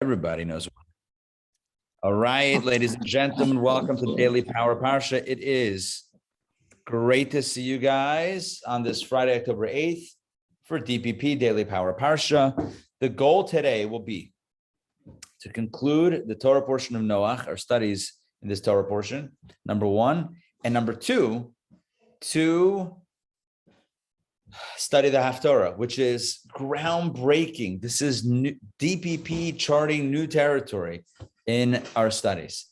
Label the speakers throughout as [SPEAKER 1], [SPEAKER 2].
[SPEAKER 1] Everybody knows. All right, ladies and gentlemen, welcome to Daily Power Parsha. It is great to see you guys on this Friday, October 8th for DPP Daily Power Parsha. The goal today will be to conclude the Torah portion of Noach, our studies in this Torah portion, number one, and number two, to study the Haftar, which is groundbreaking. This is new, DPP charting new territory in our studies.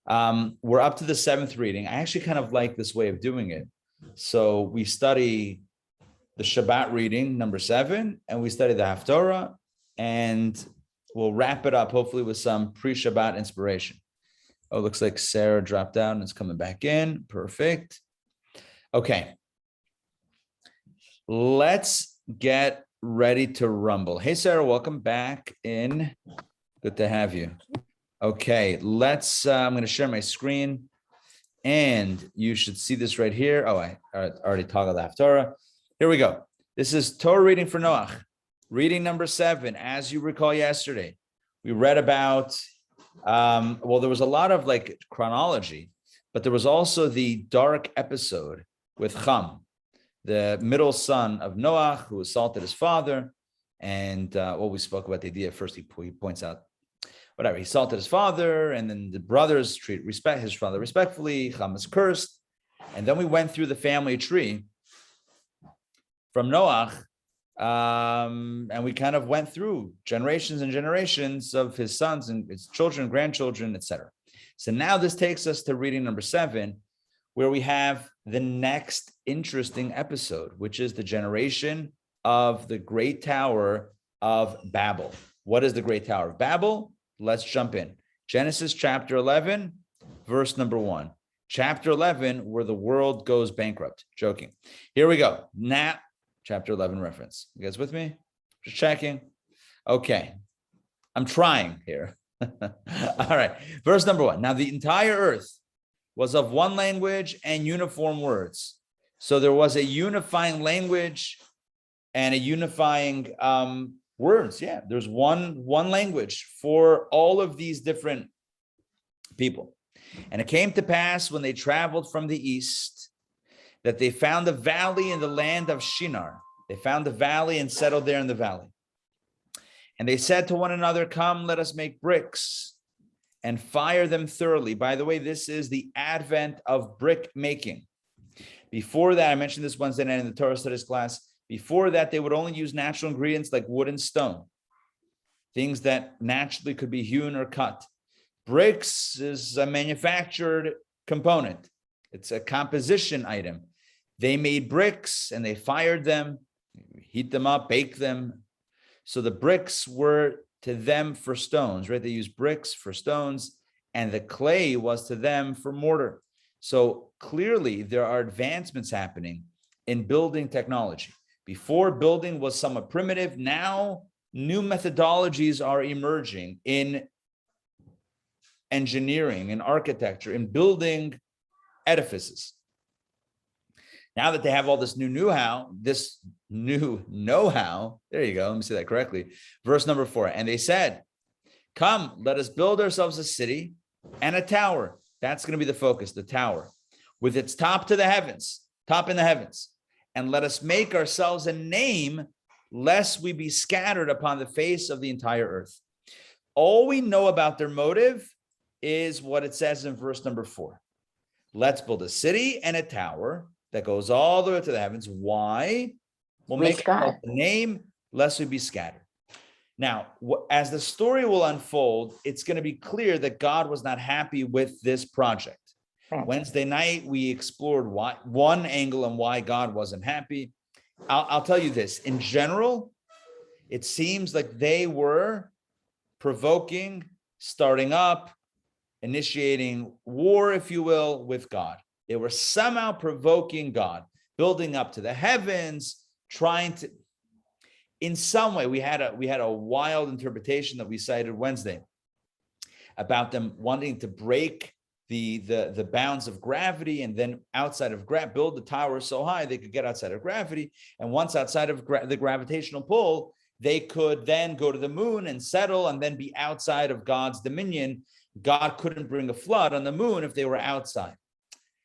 [SPEAKER 1] We're up to the seventh reading. I actually kind of like this way of doing it. So we study the Shabbat reading, number 7, and we study the Haftarah, and we'll wrap it up hopefully with some pre-Shabbat inspiration. Oh, looks like Sarah dropped out and is coming back in. Perfect. Okay. Let's get ready to rumble. Hey, Sarah, welcome back in. Good to have you. Okay, I'm going to share my screen, and you should see this right here. Oh, I already toggled the Haftarah. Here we go. This is Torah reading for Noach, reading number 7. As you recall yesterday, we read about, there was a lot of chronology, but there was also the dark episode with Ham, the middle son of Noach, who assaulted his father. And we spoke about the idea. First, he points out, whatever, he assaulted his father, and then the brothers treat his father respectfully. Ham is cursed. And then we went through the family tree from Noach, and we kind of went through generations and generations of his sons and his children, grandchildren, etc. So now this takes us to reading number 7, where we have the next interesting episode, which is the generation of the Great Tower of Babel. What is the Great Tower of Babel? Let's jump in. Genesis chapter 11, verse number 1. Chapter 11, where the world goes bankrupt. Joking. Here we go. Now, chapter 11 reference. You guys with me? Just checking. Okay. I'm trying here. All right. Verse number 1. Now, the entire earth was of one language and uniform words. So there was a unifying language and a unifying words. Yeah, there's one language for all of these different people. And it came to pass when they traveled from the east that they found a valley in the land of Shinar. They found a valley and settled there in the valley. And they said to one another, "Come, let us make bricks and fire them thoroughly." By the way, this is the advent of brick making. Before that, I mentioned this Wednesday night in the Torah studies class. Before that, they would only use natural ingredients like wood and stone, things that naturally could be hewn or cut. Bricks is a manufactured component. It's a composition item. They made bricks and they fired them, heat them up, bake them. So the bricks were to them for stones, right? They used bricks for stones, and the clay was to them for mortar. So clearly there are advancements happening in building technology. Before, building was somewhat primitive. Now new methodologies are emerging in engineering, in architecture, in building edifices. Now that they have all this new know-how, there you go, let me say that correctly. Verse number 4, and they said, "Come, let us build ourselves a city and a tower." That's going to be the focus, the tower, with its top in the heavens. And let us make ourselves a name, lest we be scattered upon the face of the entire earth. All we know about their motive is what it says in verse number 4. Let's build a city and a tower that goes all the way to the heavens. Why? We'll make a name, lest we be scattered. Now, as the story will unfold, it's going to be clear that God was not happy with this project. Wednesday night, we explored one angle and why God wasn't happy. I'll tell you this. In general, it seems like they were provoking, starting up, initiating war, if you will, with God. They were somehow provoking God, building up to the heavens, trying to, in some way, we had a wild interpretation that we cited Wednesday about them wanting to break the bounds of gravity, and then outside of build the tower so high they could get outside of gravity, and once outside of the gravitational pull, they could then go to the moon and settle and then be outside of God's dominion. God couldn't bring a flood on the moon if they were outside.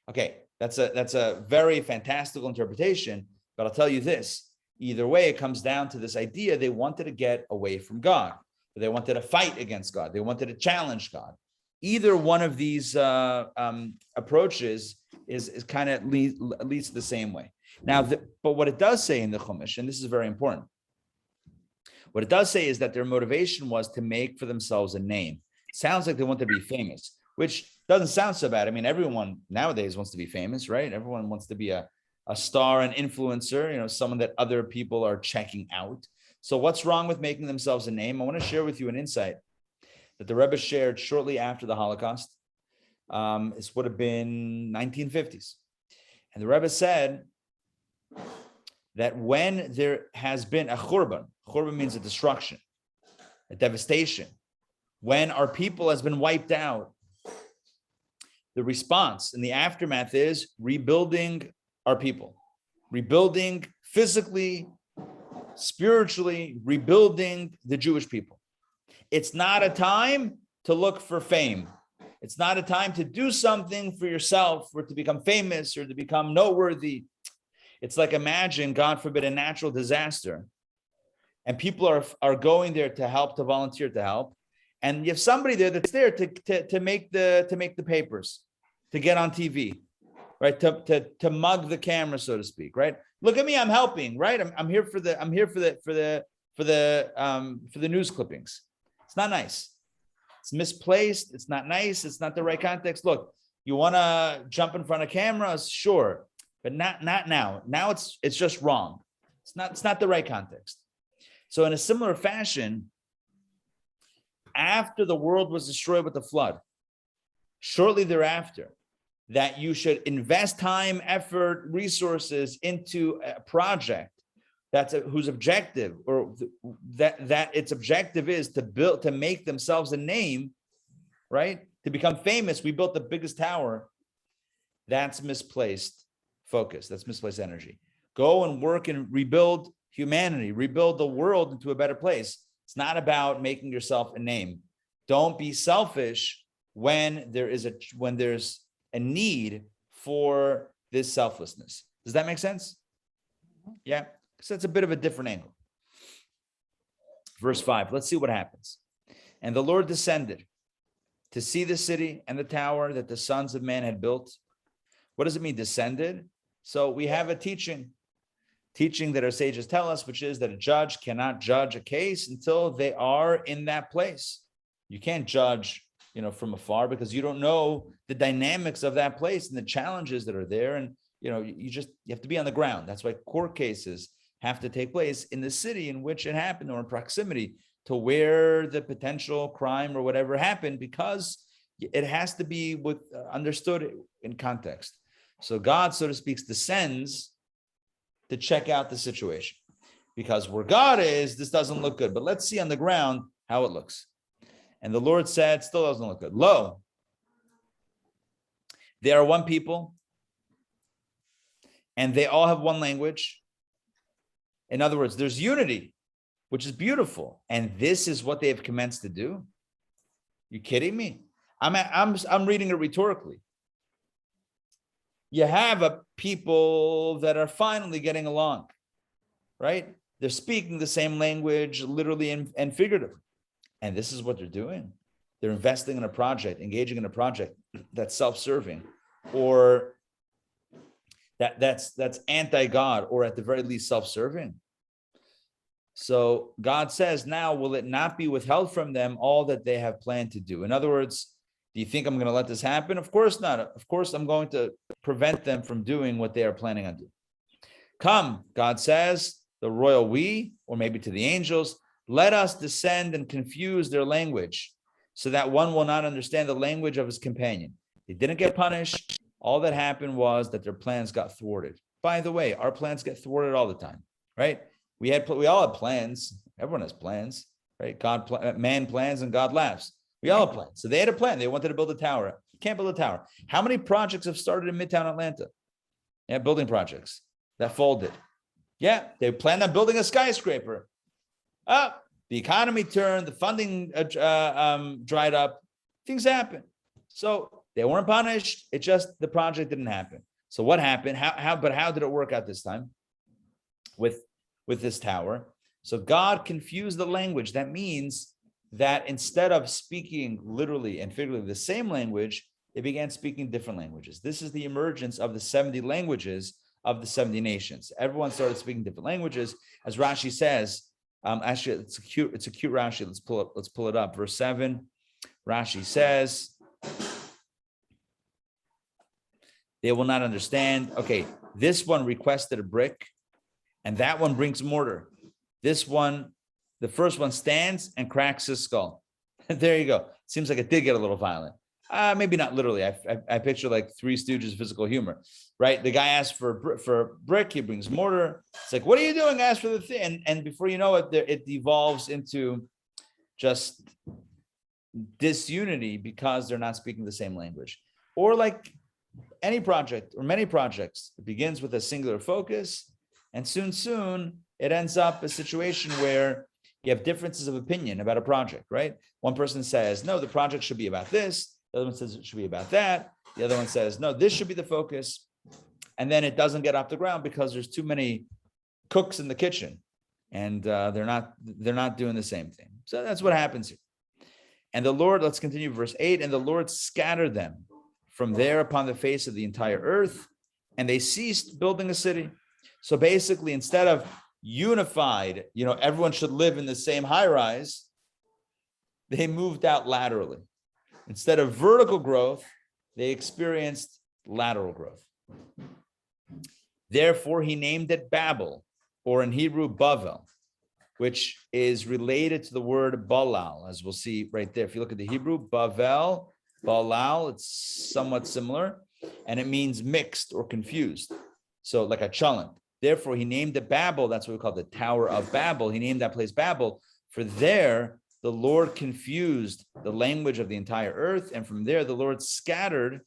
[SPEAKER 1] Okay, that's a very fantastical interpretation, but I'll tell you this. Either way, it comes down to this idea they wanted to get away from God. They wanted to fight against God. They wanted to challenge God. Either one of these approaches is kind of leads the same way. Now, but what it does say in the Chumash, and this is very important, what it does say is that their motivation was to make for themselves a name. Sounds like they want to be famous, which doesn't sound so bad. I mean, everyone nowadays wants to be famous, right? Everyone wants to be a star, an influencer, someone that other people are checking out. So what's wrong with making themselves a name? I want to share with you an insight that the Rebbe shared shortly after the Holocaust. This would have been 1950s. And the Rebbe said that when there has been a churban means a destruction, a devastation, when our people has been wiped out, the response and the aftermath is rebuilding our people, rebuilding physically, spiritually, rebuilding the Jewish people. It's not a time to look for fame. It's not a time to do something for yourself or to become famous or to become noteworthy. It's like, imagine, God forbid, a natural disaster, and people are going there to help, to volunteer to help, and you have somebody there that's there to make the papers, to get on TV, right? To mug the camera, so to speak, right? Look at me, I'm helping, right? I'm here for the news clippings. It's not nice. It's misplaced. It's not nice. It's not the right context. Look, you want to jump in front of cameras, sure, but not now. Now it's just wrong. It's not the right context. So in a similar fashion, after the world was destroyed with the flood, shortly thereafter, that you should invest time, effort, resources into a project whose objective, or that its objective is to make themselves a name, right? To become famous. We built the biggest tower. That's misplaced focus. That's misplaced energy. Go and work and rebuild humanity, rebuild the world into a better place. It's not about making yourself a name. Don't be selfish when there's a need for this selflessness. Does that make sense? Yeah. So that's a bit of a different angle. Verse 5, let's see what happens. And the Lord descended to see the city and the tower that the sons of man had built. What does it mean, descended? So we have a teaching that our sages tell us, which is that a judge cannot judge a case until they are in that place. You can't judge, from afar, because you don't know the dynamics of that place and the challenges that are there. And, you have to be on the ground. That's why court cases have to take place in the city in which it happened, or in proximity to where the potential crime or whatever happened, because it has to be understood in context. So God, so to speak, descends to check out the situation, because where God is, this doesn't look good, but let's see on the ground how it looks. And the Lord said, still doesn't look good. Lo, they are one people, and they all have one language. In other words, there's unity, which is beautiful. And this is what they have commenced to do. You kidding me? I'm reading it rhetorically. You have a people that are finally getting along, right? They're speaking the same language, literally and figuratively. And this is what they're doing. They're investing in a project, engaging in a project that's self-serving, or that's anti-God, or at the very least self-serving. So God says, now will it not be withheld from them all that they have planned to do? In other words, do you think I'm going to let this happen? Of course not. Of course, I'm going to prevent them from doing what they are planning on doing. Come, God says, the royal we, or maybe to the angels, let us descend and confuse their language, so that one will not understand the language of his companion. They didn't get punished. All that happened was that their plans got thwarted. By the way, our plans get thwarted all the time, right? We all have plans. Everyone has plans, right? Man plans and God laughs. We all have plans. So they had a plan. They wanted to build a tower. Can't build a tower. How many projects have started in Midtown Atlanta? Yeah, building projects that folded. Yeah, they planned on building a skyscraper. The economy turned, the funding dried up, things happen. So they weren't punished. It just, the project didn't happen. So what happened? How did it work out this time with this tower? So God confused the language. That means that instead of speaking literally and figuratively the same language, they began speaking different languages. This is the emergence of the 70 languages of the 70 nations. Everyone started speaking different languages. As Rashi says, actually, it's a cute Rashi. Let's pull it up. Verse 7, Rashi says, they will not understand. Okay, this one requested a brick, and that one brings mortar. This one, the first one stands and cracks his skull. There you go. Seems like it did get a little violent. Maybe not literally. I picture like Three Stooges physical humor, right? The guy asks for brick, he brings mortar. It's like, what are you doing? Ask for the thing. And before you know it, it devolves into just disunity because they're not speaking the same language. Or like any project or many projects, it begins with a singular focus, and soon it ends up a situation where you have differences of opinion about a project, right? One person says, no, the project should be about this. The other one says it should be about that. The other one says, no, this should be the focus. And then it doesn't get off the ground because there's too many cooks in the kitchen, and they're not doing the same thing. So that's what happens here. And the Lord, let's continue verse 8, and the Lord scattered them from there upon the face of the entire earth, and they ceased building a city. So basically, instead of unified, everyone should live in the same high rise, they moved out laterally. Instead of vertical growth, they experienced lateral growth. Therefore, he named it Babel, or in Hebrew, Bavel, which is related to the word Balal, as we'll see right there. If you look at the Hebrew, Bavel, Balal, it's somewhat similar, and it means mixed or confused. So like a chalent. Therefore, he named it Babel. That's what we call the Tower of Babel. He named that place Babel, for there the Lord confused the language of the entire earth, and from there the Lord scattered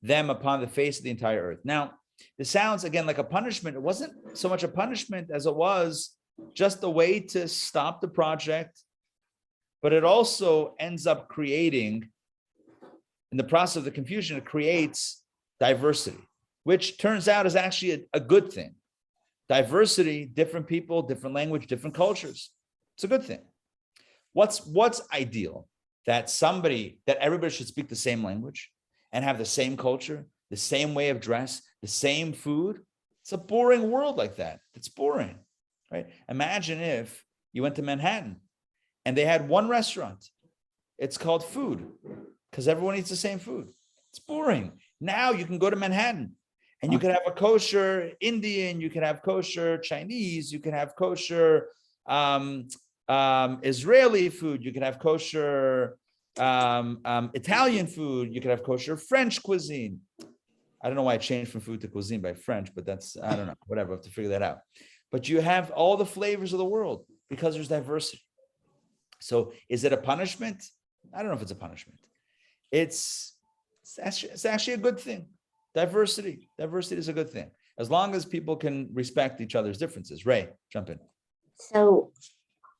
[SPEAKER 1] them upon the face of the entire earth. Now, this sounds again like a punishment. It wasn't so much a punishment as it was just a way to stop the project, but it also ends up creating, in the process of the confusion, it creates diversity, which turns out is actually a good thing. Diversity, different people, different language, different cultures. It's a good thing. What's ideal? That everybody should speak the same language and have the same culture, the same way of dress, the same food. It's a boring world like that. It's boring, right? Imagine if you went to Manhattan and they had one restaurant. It's called food because everyone eats the same food. It's boring. Now you can go to Manhattan and you can have a kosher Indian, you can have kosher Chinese, you can have kosher Israeli food, you can have kosher Italian food, you can have kosher French cuisine. I don't know why I changed from food to cuisine by French, but that's, I don't know, whatever, I have to figure that out. But you have all the flavors of the world because there's diversity. So is it a punishment? I don't know if it's a punishment. It's actually a good thing. Diversity is a good thing. As long as people can respect each other's differences. Ray, jump in.
[SPEAKER 2] So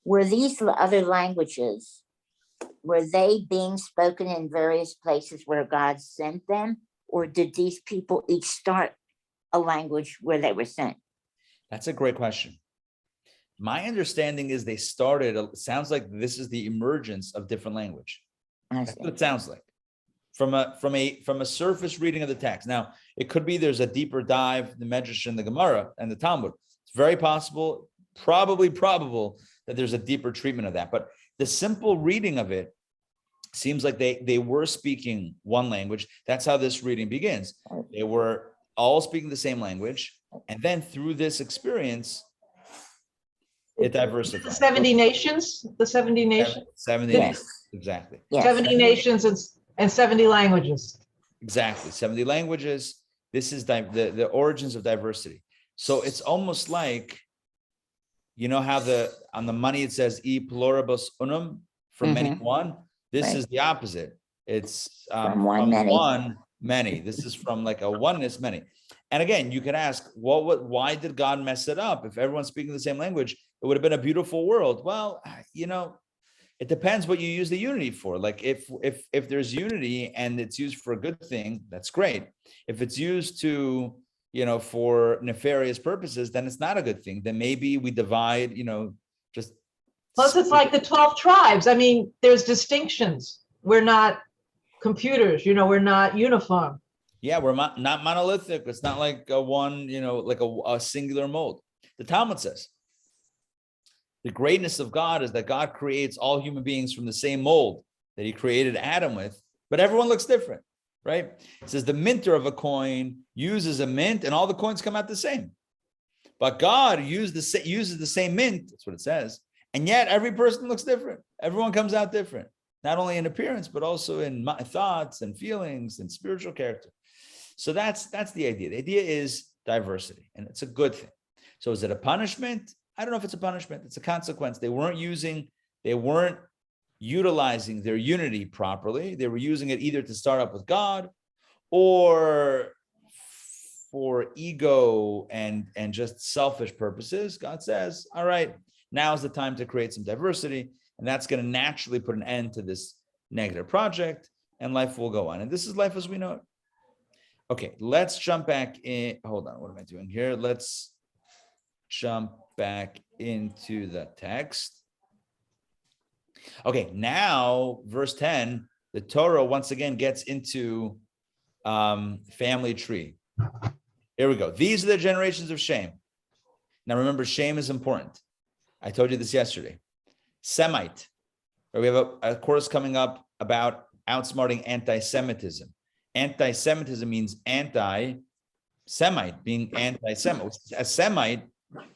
[SPEAKER 2] were these other languages, were they being spoken in various places where God sent them? Or did these people each start a language where they were sent?
[SPEAKER 1] That's a great question. My understanding is they started, it sounds like this is the emergence of different language. That's what it sounds like. From a surface reading of the text. Now, it could be there's a deeper dive, the Medrash and the Gemara and the Talmud. It's very possible, probably probable that there's a deeper treatment of that. But the simple reading of it seems like they were speaking one language. That's how this reading begins. They were all speaking the same language. And then through this experience, it diversified.
[SPEAKER 3] The 70 nations? The 70 nations?
[SPEAKER 1] 70
[SPEAKER 2] Yes.
[SPEAKER 1] nations, exactly.
[SPEAKER 2] Yes.
[SPEAKER 3] 70 nations and 70 languages.
[SPEAKER 1] Exactly, 70 languages. This is the origins of diversity. So it's almost like, you know how on the money it says e pluribus unum, from many one. This
[SPEAKER 2] Right.
[SPEAKER 1] is the opposite. It's
[SPEAKER 2] From one, many.
[SPEAKER 1] one many. This is from like a oneness many. And again, you could ask, why did God mess it up? If everyone's speaking the same language, it would have been a beautiful world. Well, it depends what you use the unity for. Like if there's unity and it's used for a good thing, that's great. If it's used to, for nefarious purposes, then it's not a good thing. Then maybe we divide, just.
[SPEAKER 3] Plus, it's like the 12 tribes. I mean, there's distinctions. We're not computers, we're not uniform.
[SPEAKER 1] Yeah, we're not monolithic. It's not like a one, like a singular mold. The Talmud says, the greatness of God is that God creates all human beings from the same mold that he created Adam with, but everyone looks different, right? It says the minter of a coin uses a mint and all the coins come out the same. But God uses the same mint, that's what it says, and yet every person looks different. Everyone comes out different, not only in appearance, but also in thoughts and feelings and spiritual character. So that's the idea. The idea is diversity, and it's a good thing. So is it a punishment? I don't know if it's a punishment. It's a consequence. They weren't utilizing their unity properly. They were using it either to start up with God or for ego and just selfish purposes. God says, all right, now's the time to create some diversity, and that's going to naturally put an end to this negative project, and life will go on. And this is life as we know it. Okay, let's jump back in. Hold on, what am I doing here? Let's jump back into the text. Okay, now verse 10, the Torah once again gets into family tree. Here we go. These are the generations of Shem. Now remember, Shem is important. I told you this yesterday. Semite. We have a course coming up about outsmarting anti-Semitism. Anti-Semitism means anti-Semite, being anti-Semite. A Semite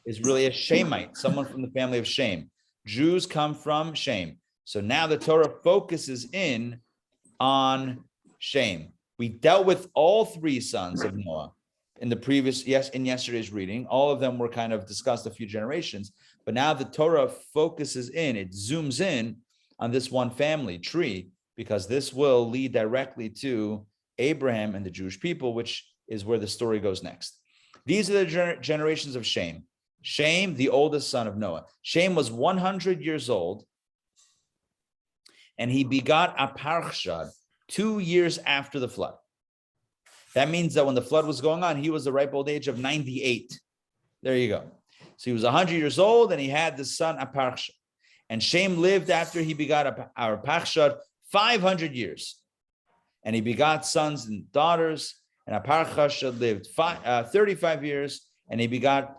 [SPEAKER 1] is really a Shemite, someone from the family of Shem. Jews come from Shem. So now the Torah focuses in on Shem. We dealt with all three sons of Noah in yesterday's reading. All of them were kind of discussed a few generations, but now the Torah focuses in, it zooms in on this one family tree, because this will lead directly to Abraham and the Jewish people, which is where the story goes next. These are the generations of Shem. Shem, the oldest son of Noah. Shem was 100 years old, and he begot Aparchshad 2 years after the flood. That means that when the flood was going on, he was the ripe old age of 98. There you go. So he was 100 years old, and he had the son Aparchshad. And Shem lived after he begot Aparchshad 500 years. And he begot sons and daughters. And Aparchshad lived 35 years, and he begot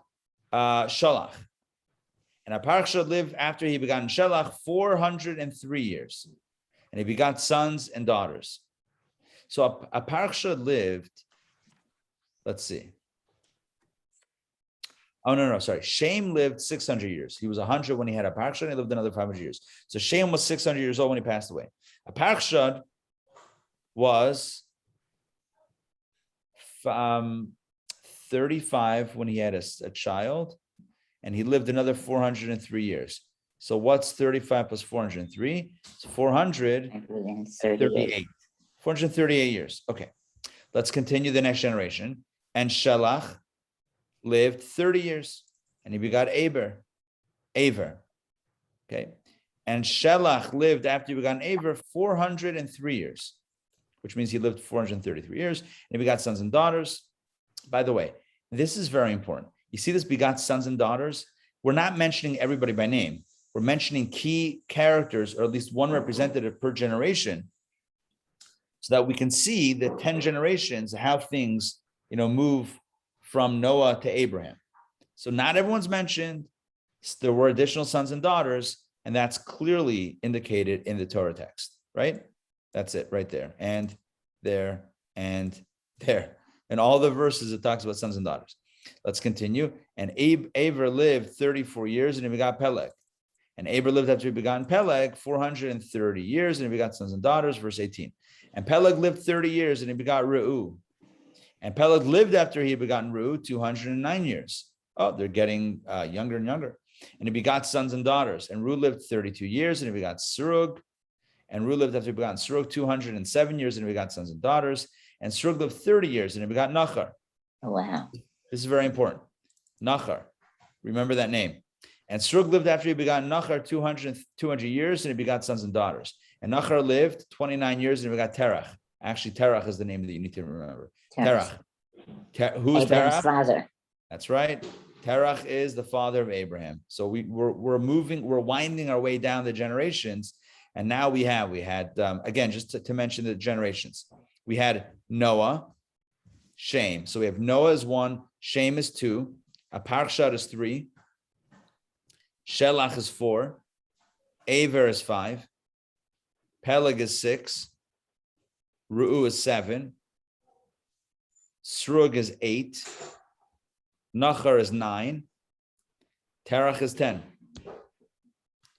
[SPEAKER 1] Shalach. And Aparchshad lived after he begot Shalach 403 years. And he begot sons and daughters. So Aparchshad lived, let's see. Oh, no, sorry. Shem lived 600 years. He was 100 when he had Aparchshad, and he lived another 500 years. So Shem was 600 years old when he passed away. Aparchshad was 35 when he had a child, and he lived another 403 years. So what's 35 plus 403? It's 438. 438 years. Okay, let's continue the next generation. And Shalach lived 30 years, and he begot Aver. Okay, and Shalach lived after he begot Aver 403 years, which means he lived 433 years, and he begot sons and daughters. By the way, this is very important. You see this begot sons and daughters? We're not mentioning everybody by name. We're mentioning key characters, or at least one representative per generation, so that we can see the 10 generations, how things, move from Noah to Abraham. So not everyone's mentioned. There were additional sons and daughters, and that's clearly indicated in the Torah text, right? That's it right there, and there, and there. In all the verses, it talks about sons and daughters. Let's continue. And Aver lived 34 years, and he begot Peleg. And Aver lived after he begot Peleg 430 years, and he begot sons and daughters. Verse 18. And Peleg lived 30 years, and he begot Reu. And Peleg lived after he had begotten Reu 209 years. Oh, they're getting younger and younger. And he begot sons and daughters. And Reu lived 32 years, and he begot Serug. And Reu lived after he begot Serug 207 years, and he begot sons and daughters. And Serug lived 30 years, and he begot Nachar.
[SPEAKER 2] Oh, wow.
[SPEAKER 1] This is very important. Nachar. Remember that name. And Srug lived after he begot Nachar 200 years, and he begot sons and daughters. And Nachar lived 29 years, and he begot Terach. Actually, Terach is the name that you need to remember. Terach. Who's
[SPEAKER 2] Abraham's
[SPEAKER 1] Terach?
[SPEAKER 2] father.
[SPEAKER 1] That's right. Terach is the father of Abraham. So we're winding our way down the generations. And now we had, again, just to mention the generations, we had Noah, Shem. So we have Noah is 1, Shem is 2, Aparshad is 3, Shelach is 4, Aver is 5, Peleg is 6, Ru'u is 7, Srug is 8, Nachar is 9, Terach is 10,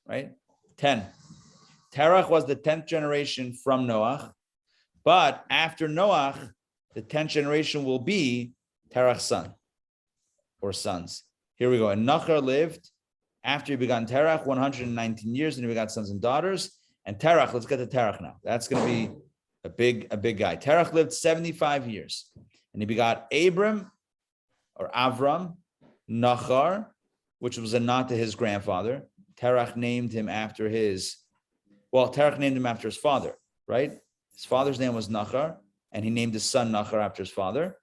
[SPEAKER 1] right? 10. Terach was the 10th generation from Noach, but after Noach, the 10th generation will be Terach's son or sons. Here we go. And Nachar lived after he begot Terach 119 years, and he begot sons and daughters. And Terach, let's get to Terach now. That's going to be a big guy. Terach lived 75 years, and he begot Abram or Avram, Nachar, which was a nod to his grandfather. Terach named him after Terach named him after his father, right? His father's name was Nachar, and he named his son Nachar after his father,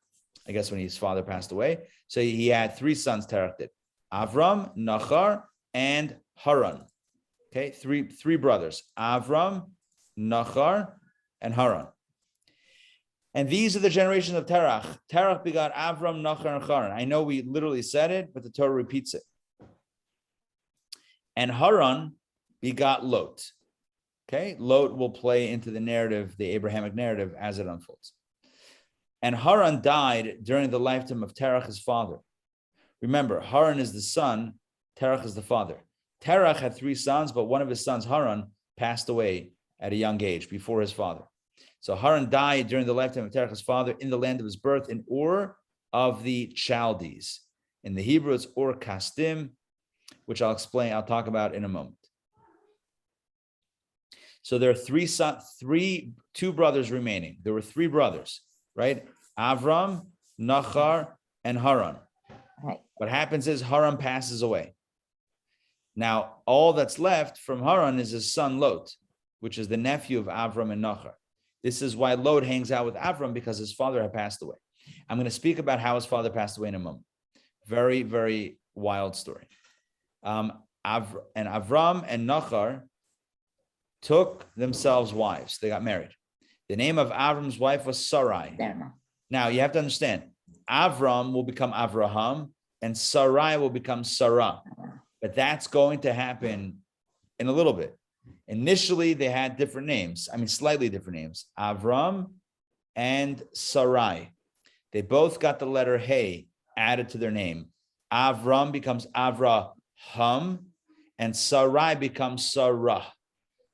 [SPEAKER 1] I guess when his father passed away. So he had 3 sons, Terach did. Avram, Nachar, and Haran. Okay, three brothers. Avram, Nachar, and Haran. And these are the generations of Terach. Terach begot Avram, Nachar, and Haran. I know we literally said it, but the Torah repeats it. And Haran begot Lot. Okay, Lot will play into the narrative, the Abrahamic narrative, as it unfolds. And Haran died during the lifetime of Terach, his father. Remember, Haran is the son, Terach is the father. Terach had 3 sons, but one of his sons, Haran, passed away at a young age before his father. So Haran died during the lifetime of Terach, his father, in the land of his birth, in Ur of the Chaldees. In the Hebrew, it's Ur Kasdim, which I'll talk about in a moment. So there are 2 brothers remaining. There were 3 brothers, right? Avram, Nachar, and Haran.
[SPEAKER 2] Right.
[SPEAKER 1] What happens is Haran passes away. Now, all that's left from Haran is his son Lot, which is the nephew of Avram and Nachar. This is why Lot hangs out with Avram, because his father had passed away. I'm going to speak about how his father passed away in a moment. Very, very wild story. And Avram and Nachar took themselves wives. They got married. The name of Avram's wife was Sarai. Now, you have to understand, Avram will become Avraham, and Sarai will become Sarah. But that's going to happen in a little bit. Initially, they had different names. Slightly different names. Avram and Sarai. They both got the letter Hey added to their name. Avram becomes Avraham, and Sarai becomes Sarah.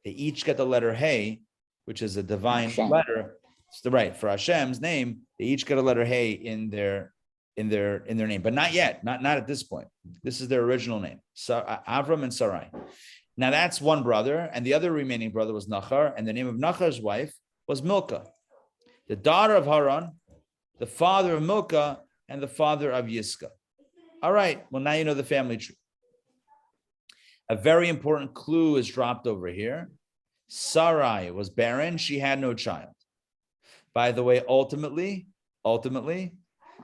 [SPEAKER 1] They each get the letter Hey, which is a divine letter. It's for Hashem's name. They each get a letter Hey in their name, but not yet, not at this point. This is their original name, Avram and Sarai. Now that's one brother, and the other remaining brother was Nachar, and the name of Nachar's wife was Milcah, the daughter of Haran, the father of Milcah, and the father of Yiscah. All right, well, now you know the family tree. A very important clue is dropped over here. Sarai was barren. She had no child. By the way, ultimately,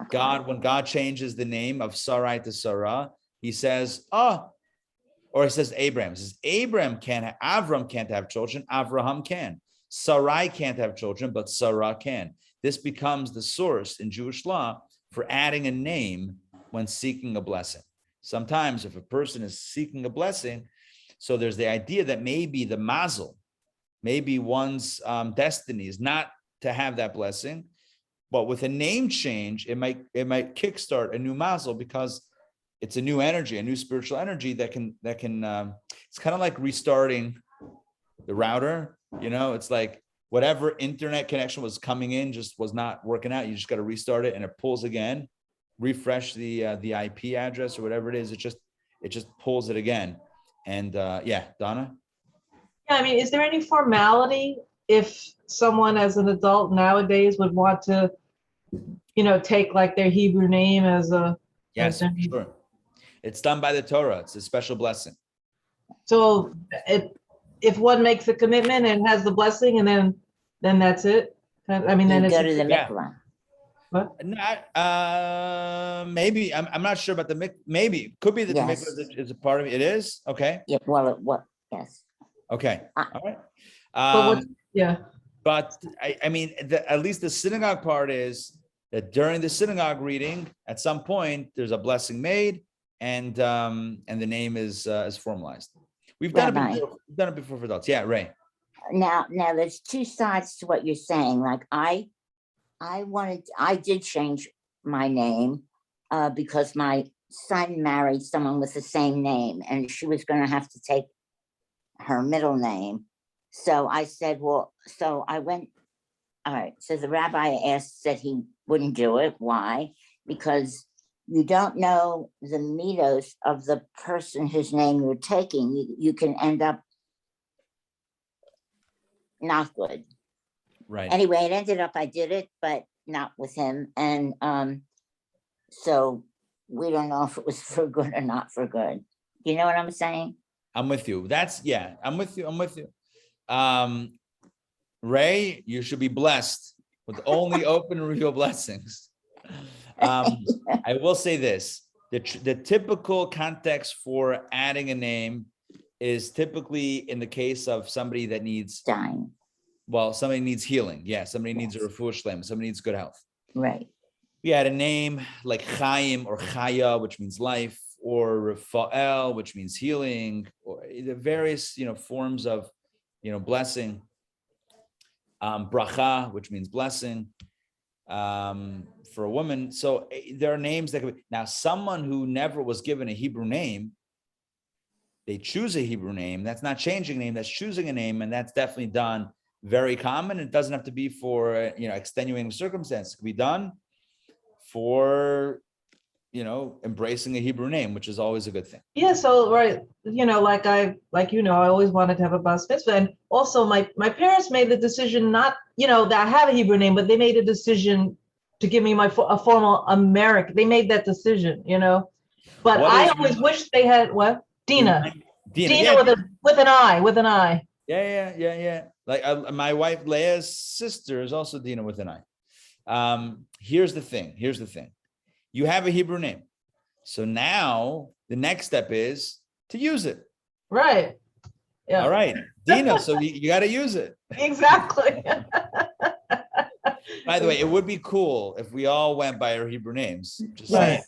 [SPEAKER 1] God, when God changes the name of Sarai to Sarah, he says, he says Abraham. He says, Avram can't have children. Avraham can. Sarai can't have children, but Sarah can. This becomes the source in Jewish law for adding a name when seeking a blessing. Sometimes if a person is seeking a blessing, so there's the idea that maybe the mazel, maybe one's destiny is not to have that blessing, but with a name change, it might kickstart a new mazel, because it's a new energy, a new spiritual energy that can it's kind of like restarting the router. It's like whatever internet connection was coming in just was not working out. You just got to restart it, and it pulls again. Refresh the IP address or whatever it is. It just pulls it again. And Donna.
[SPEAKER 3] Yeah, is there any formality if someone as an adult nowadays would want to, take like their Hebrew name as a?
[SPEAKER 1] Yes, sure. It's done by the Torah. It's a special blessing.
[SPEAKER 3] So if one makes a commitment and has the blessing, and then that's it. I mean, then
[SPEAKER 2] You
[SPEAKER 3] it's
[SPEAKER 2] go to the
[SPEAKER 1] Yeah.
[SPEAKER 2] mikvah.
[SPEAKER 3] what?
[SPEAKER 1] Maybe I'm not sure about the mikvah. Maybe could be that the
[SPEAKER 2] Yes.
[SPEAKER 1] mikvah is a part of it. It is okay.
[SPEAKER 2] Yeah, well, what, yes.
[SPEAKER 1] Okay,
[SPEAKER 2] Uh,
[SPEAKER 1] all right.
[SPEAKER 3] But what? Yeah.
[SPEAKER 1] But I mean, at least the synagogue part is that during the synagogue reading, at some point, there's a blessing made, and the name is formalized. We've done
[SPEAKER 2] Rabbi.
[SPEAKER 1] it before. We've done it before for adults. Yeah, Ray.
[SPEAKER 2] Now there's two sides to what you're saying. Like I did change my name because my son married someone with the same name, and she was going to have to take her middle name. So I said, well, so I went, all right. So the rabbi said he wouldn't do it. Why? Because you don't know the midos of the person whose name you're taking. You can end up not good.
[SPEAKER 1] Right.
[SPEAKER 2] Anyway, it ended up I did it, but not with him. And so we don't know if it was for good or not for good. You know what I'm saying?
[SPEAKER 1] I'm with you. I'm with you. Ray, you should be blessed with only open and revealed blessings. I will say this: the typical context for adding a name is typically in the case of somebody that needs,
[SPEAKER 2] Dying.
[SPEAKER 1] well, somebody needs healing. Yeah, somebody needs a refuah shlema. Somebody needs good health.
[SPEAKER 2] Right.
[SPEAKER 1] We had a name like Chaim or Chaya, which means life, or Rafael, which means healing, or the various forms of blessing. Bracha, which means blessing, for a woman. So there are names that could be. Now, someone who never was given a Hebrew name, they choose a Hebrew name. That's not changing a name. That's choosing a name, and that's definitely done. Very common. It doesn't have to be for extenuating circumstances. It could be done for embracing a Hebrew name, which is always a good thing.
[SPEAKER 3] Yeah, so right, I always wanted to have a bas mitzvah, and also my parents made the decision not, that I have a Hebrew name, but they made a decision to give me a formal American. They made that decision, But
[SPEAKER 1] What
[SPEAKER 3] I
[SPEAKER 1] is
[SPEAKER 3] always
[SPEAKER 1] your-
[SPEAKER 3] wish they had what? Dina
[SPEAKER 1] yeah.
[SPEAKER 3] with an I.
[SPEAKER 1] Yeah. Like my wife Leah's sister is also Dina with an I. Here's the thing. You have a Hebrew name. So now the next step is to use it.
[SPEAKER 3] Right. Yeah.
[SPEAKER 1] All right, Dina. So you got to use it.
[SPEAKER 3] Exactly.
[SPEAKER 1] By the way, it would be cool if we all went by our Hebrew names. Just
[SPEAKER 3] Right.
[SPEAKER 1] saying,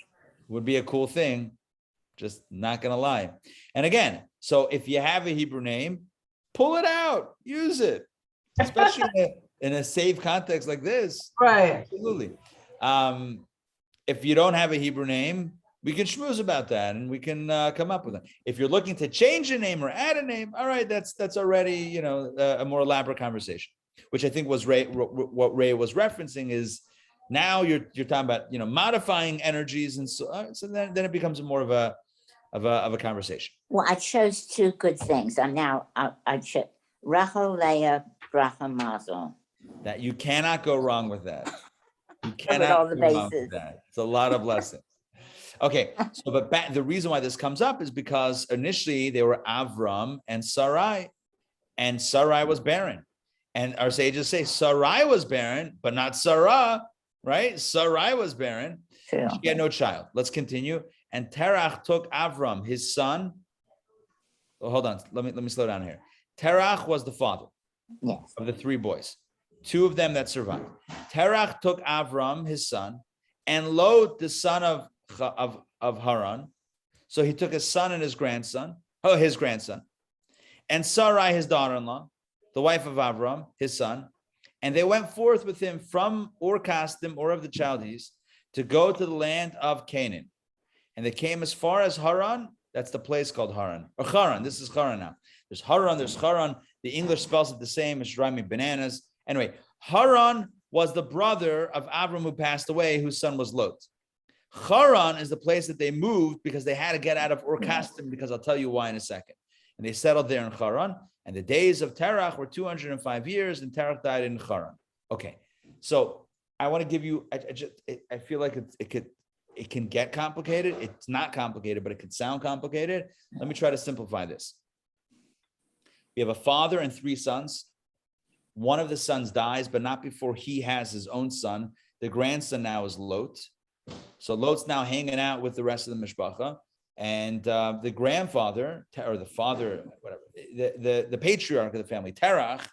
[SPEAKER 1] would be a cool thing. Just not gonna lie. And again, so if you have a Hebrew name, pull it out, use it, especially in a safe context like this.
[SPEAKER 3] Right.
[SPEAKER 1] Absolutely. If you don't have a Hebrew name, we can schmooze about that, and we can come up with it. If you're looking to change a name or add a name, all right, that's already a more elaborate conversation. Which I think was what Ray was referencing is now you're talking about modifying energies, and so then it becomes more of a conversation.
[SPEAKER 2] Well, I chose two good things. I chose Rachel Leah Bracha Mazel.
[SPEAKER 1] That you cannot go wrong with that. You
[SPEAKER 2] Covered
[SPEAKER 1] cannot
[SPEAKER 2] all the
[SPEAKER 1] go wrong
[SPEAKER 2] bases.
[SPEAKER 1] with that. It's a lot of blessings. Okay, so the reason why this comes up is because initially they were Avram and Sarai was barren. And our sages say Sarai was barren, but not Sarah, right? Sarai was barren.
[SPEAKER 2] True.
[SPEAKER 1] She had no child. Let's continue. And Terach took Avram, his son. Oh, hold on. Let me slow down here. Terach was the father
[SPEAKER 2] Yes.
[SPEAKER 1] of the three boys. Two of them that survived. Terach took Avram, his son, and Lot, the son of Haran. So he took his son and his grandson, and Sarai, his daughter-in-law, the wife of Avram, his son, and they went forth with him from Ur-Kasdim, or of the Chaldees, to go to the land of Canaan. And they came as far as Haran. That's the place called Haran. Or Haran. This is Haran now. There's Haran, there's Haran. The English spells it the same. It's driving me bananas. Anyway, Haran was the brother of Avram who passed away, whose son was Lot. Haran is the place that they moved because they had to get out of Ur-Kasdim, because I'll tell you why in a second. And they settled there in Haran. And the days of Terach were 205 years, and Terach died in Haran. Okay, so I want to give you. I feel like it can get complicated. It's not complicated, but it can sound complicated. Let me try to simplify this. We have a father and 3 sons. One of the sons dies, but not before he has his own son. The grandson now is Lot. So Lot's now hanging out with the rest of the mishpacha. And the grandfather, or the father, whatever, the patriarch of the family, Terach,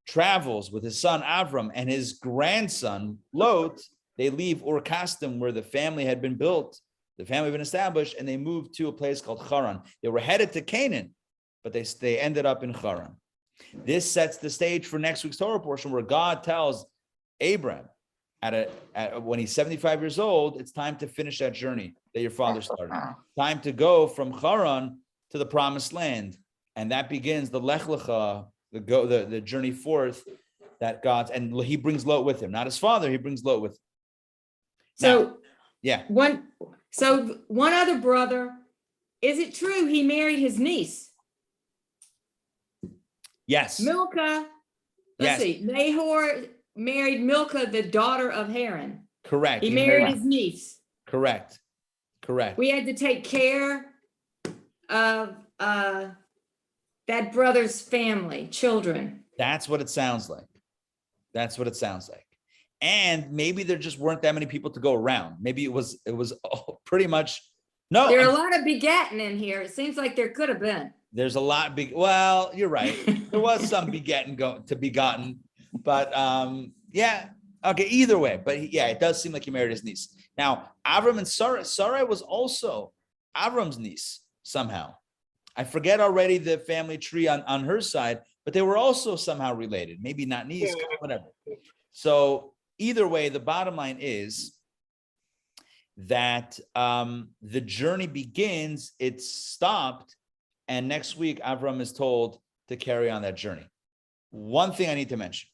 [SPEAKER 1] travels with his son Avram and his grandson Lot. They leave Ur Kasdim, where the family had been built, the family had been established, and they moved to a place called Haran. They were headed to Canaan, but they ended up in Haran. This sets the stage for next week's Torah portion, where God tells Abram, when he's 75 years old, it's time to finish that journey that your father started. Time to go from Haran to the promised land. And that begins the Lech Lecha, the journey forth that God, and he brings Lot with him. Not his father, he brings Lot with him.
[SPEAKER 4] So
[SPEAKER 1] now, yeah.
[SPEAKER 4] One other brother, is it true he married his niece?
[SPEAKER 1] Yes.
[SPEAKER 4] Milcah, let's see, Nahor married Milcah, the daughter of Haran.
[SPEAKER 1] Correct.
[SPEAKER 4] He married his niece.
[SPEAKER 1] Correct.
[SPEAKER 4] We had to take care of that brother's family, children.
[SPEAKER 1] That's what it sounds like. And maybe there just weren't that many people to go around. Maybe it was pretty much no.
[SPEAKER 4] There are a lot of begetting in here. It seems like there could have been.
[SPEAKER 1] There's a lot well, you're right. There was some begetting to be gotten, but yeah. Okay, either way, but yeah, it does seem like he married his niece. Now, Avram and Sarai was also Avram's niece somehow. I forget already the family tree on her side, but they were also somehow related. Maybe not niece, whatever. So either way, the bottom line is that the journey begins, it's stopped, and next week Avram is told to carry on that journey. One thing I need to mention.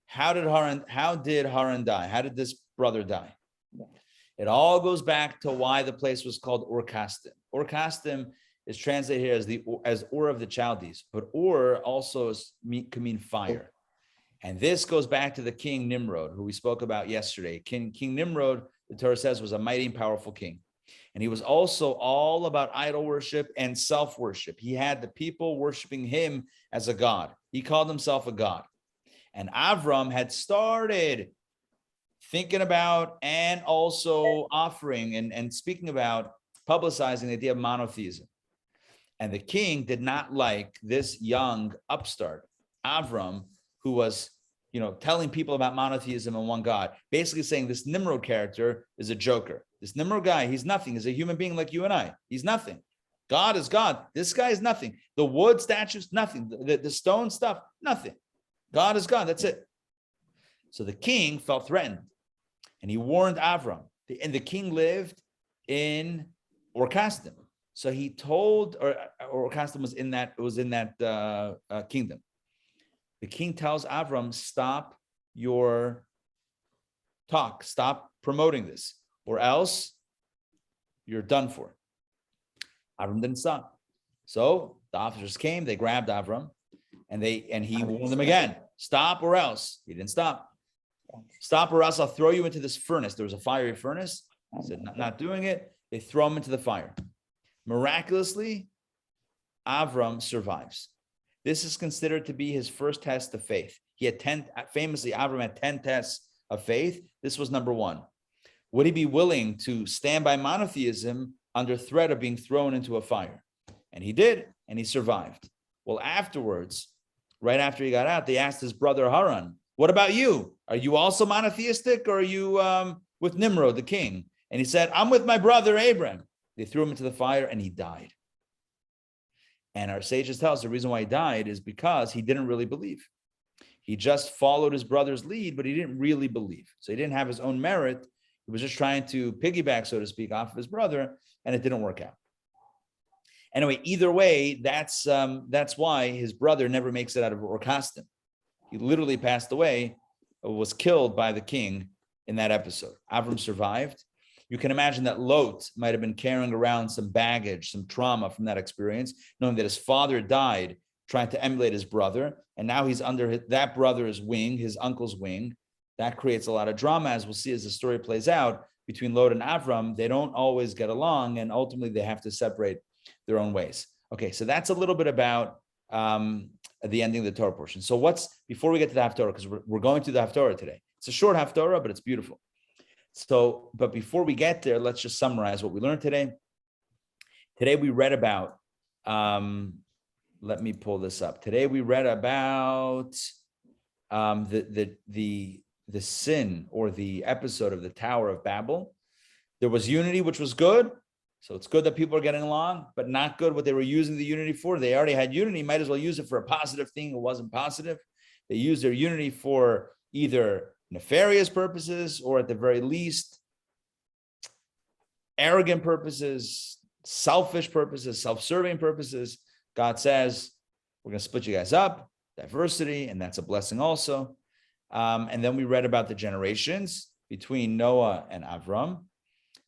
[SPEAKER 1] How did Haran die? How did this brother die? It all goes back to why the place was called Ur Kasdim. Ur Kasdim is translated here as Ur of the Chaldees, but Ur also can mean fire. And this goes back to the king Nimrod, who we spoke about yesterday. King Nimrod, the Torah says, was a mighty and powerful king. And he was also all about idol worship and self-worship. He had the people worshiping him as a god. He called himself a god. And Avram had started thinking about and also offering and speaking about publicizing the idea of monotheism. And the king did not like this young upstart, Avram, who was, telling people about monotheism and one God, basically saying this Nimrod character is a joker. This Nimrod guy, he's nothing. He's a human being like you and I. He's nothing. God is God. This guy is nothing. The wood statues, nothing. The stone stuff, nothing. God is God. That's it. So the king felt threatened, and he warned Avram. And the king lived in Ur Kasdim. So he told, or Ur Kasdim was in that kingdom. The king tells Avram, stop your talk, stop promoting this, or else you're done for. Avram didn't stop. So the officers came, they grabbed Avram, and he warned them again, stop or else. He didn't stop. Stop or else I'll throw you into this furnace. There was a fiery furnace. He said, not doing it. They throw him into the fire. Miraculously, Avram survives. This is considered to be his first test of faith. He had famously, Avram had 10 tests of faith. This was number 1. Would he be willing to stand by monotheism under threat of being thrown into a fire? And he did, and he survived. Well, afterwards, right after he got out, they asked his brother Haran, what about you? Are you also monotheistic, or are you with Nimrod, the king? And he said, I'm with my brother Abram. They threw him into the fire, and he died. And our sages tell us the reason why he died is because he didn't really believe. He just followed his brother's lead, but he didn't really believe. So he didn't have his own merit. He was just trying to piggyback, so to speak, off of his brother, and it didn't work out. Anyway, either way, that's why his brother never makes it out of Ur Kasdim. He literally passed away, was killed by the king in that episode. Avram survived. You can imagine that Lot might have been carrying around some baggage, some trauma from that experience, knowing that his father died trying to emulate his brother, and now he's under that brother's wing, his uncle's wing. That creates a lot of drama, as we'll see as the story plays out. between Lot and Avram, they don't always get along, and ultimately they have to separate their own ways. Okay, so that's a little bit about the ending of the Torah portion. So before we get to the Haftarah, because we're going to the Haftarah today. It's a short Haftarah, but it's beautiful. So, but before we get there, let's just summarize what we learned today. Today we read about, let me pull this up. Today we read about the sin or the episode of the Tower of Babel. There was unity, which was good. So it's good that people are getting along, but not good what they were using the unity for. They already had unity, might as well use it for a positive thing. It wasn't positive. They used their unity for either nefarious purposes or at the very least, arrogant purposes, selfish purposes, self-serving purposes. God says, we're going to split you guys up, diversity, and that's a blessing also. And then we read about the generations between Noah and Avram.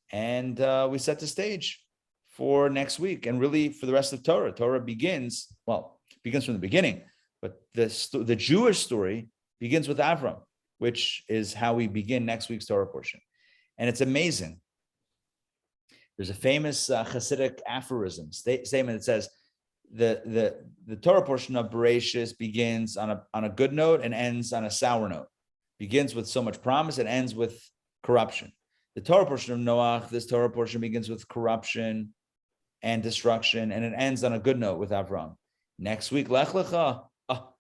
[SPEAKER 1] And we set the stage for next week and really for the rest of Torah. Torah begins from the beginning, but the Jewish story begins with Avram, which is how we begin next week's Torah portion. And it's amazing. There's a famous Hasidic aphorism statement that says the Torah portion of Bereshis begins on a good note and ends on a sour note. Begins with so much promise and ends with corruption. The Torah portion of Noach, this Torah portion begins with corruption and destruction, and it ends on a good note with Avram. Next week, Lech Lecha,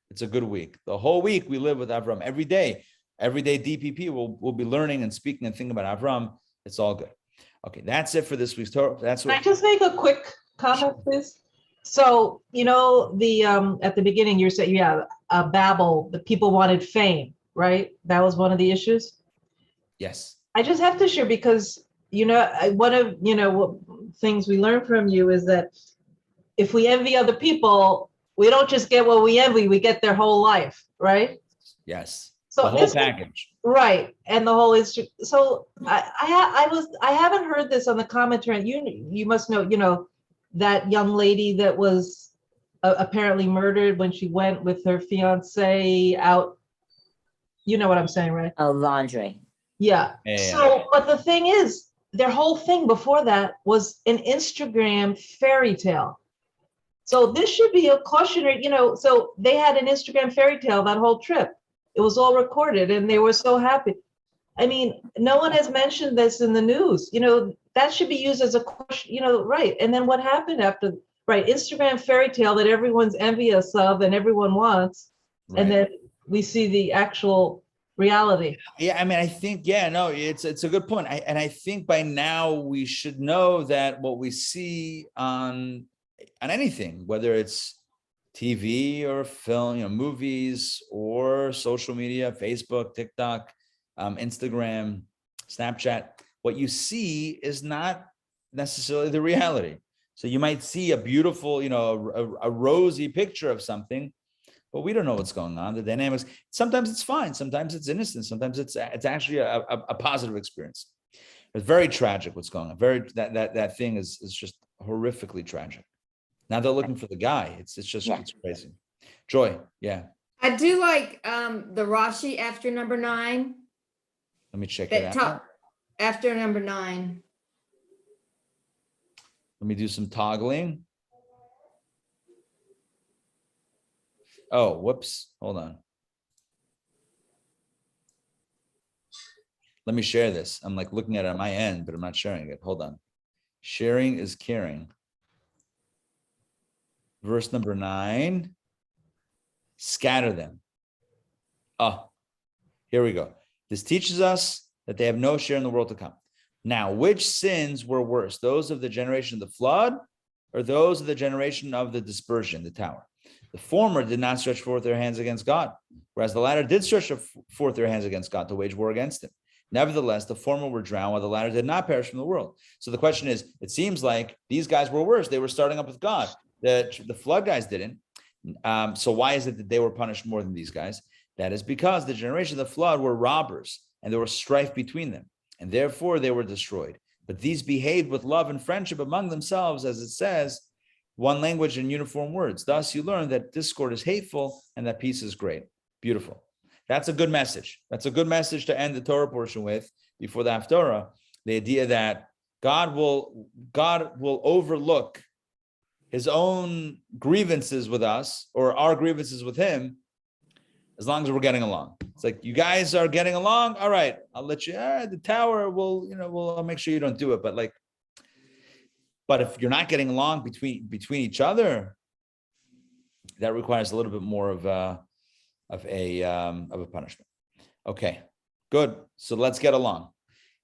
[SPEAKER 1] it's a good week. The whole week we live with Avram. Every day DPP will be learning and speaking and thinking about Avram. It's all good. Okay, that's it for this week's Torah.
[SPEAKER 3] Can I just make a quick comment, please? So, the at the beginning you said, Babel, the people wanted fame, right? That was one of the issues.
[SPEAKER 1] Yes.
[SPEAKER 3] I just have to share because, one of, what things we learn from you is that if we envy other people, we don't just get what we envy, we get their whole life, right?
[SPEAKER 1] Yes.
[SPEAKER 3] So
[SPEAKER 1] the whole package.
[SPEAKER 3] Right. And the whole history. So I haven't heard this on the commentary. You must know, that young lady that was apparently murdered when she went with her fiance out. You know what I'm saying, right?
[SPEAKER 2] Oh, laundry.
[SPEAKER 3] Yeah. So, but the thing is, their whole thing before that was an Instagram fairy tale. So this should be a cautionary, so they had an Instagram fairy tale that whole trip. It was all recorded and they were so happy. I mean, no one has mentioned this in the news, that should be used as a question, right. And then what happened after, right, Instagram fairy tale that everyone's envious of and everyone wants. Right. And then we see the actual reality.
[SPEAKER 1] Yeah, I mean, I think, it's a good point. I think by now we should know that what we see on anything, whether it's TV or film, movies or social media, Facebook, TikTok, Instagram, Snapchat, what you see is not necessarily the reality. So you might see a beautiful, a rosy picture of something, but we don't know what's going on, the dynamics. Sometimes it's fine. Sometimes it's innocent. Sometimes it's actually a positive experience. It's very tragic what's going on. That thing is just horrifically tragic. Now they're looking for the guy. It's crazy. Joy, yeah.
[SPEAKER 4] I do like the Rashi after number 9.
[SPEAKER 1] Let me check it out.
[SPEAKER 4] After number 9.
[SPEAKER 1] Let me do some toggling. Oh, whoops. Hold on. Let me share this. I'm like looking at it on my end, but I'm not sharing it. Hold on. Sharing is caring. Verse number 9. Scatter them. Here we go. This teaches us that they have no share in the world to come. Now, which sins were worse? Those of the generation of the flood or those of the generation of the dispersion, the tower? The former did not stretch forth their hands against God, whereas the latter did stretch forth their hands against God to wage war against him. Nevertheless, the former were drowned, while the latter did not perish from the world. So the question is, it seems like these guys were worse. They were starting up with God. The flood guys didn't. So why is it that they were punished more than these guys? That is because the generation of the flood were robbers, and there was strife between them, and therefore they were destroyed. But these behaved with love and friendship among themselves, as it says, one language and uniform words. Thus you learn that discord is hateful and that peace is great. Beautiful. That's a good message. That's a good message to end the Torah portion with before the Haftarah. The idea that God will overlook his own grievances with us or our grievances with him, as long as we're getting along. It's like, you guys are getting along. All right, I'll let you, the tower we'll make sure you don't do it. But if you're not getting along between each other, that requires a little bit more of a punishment. Okay, good. So let's get along.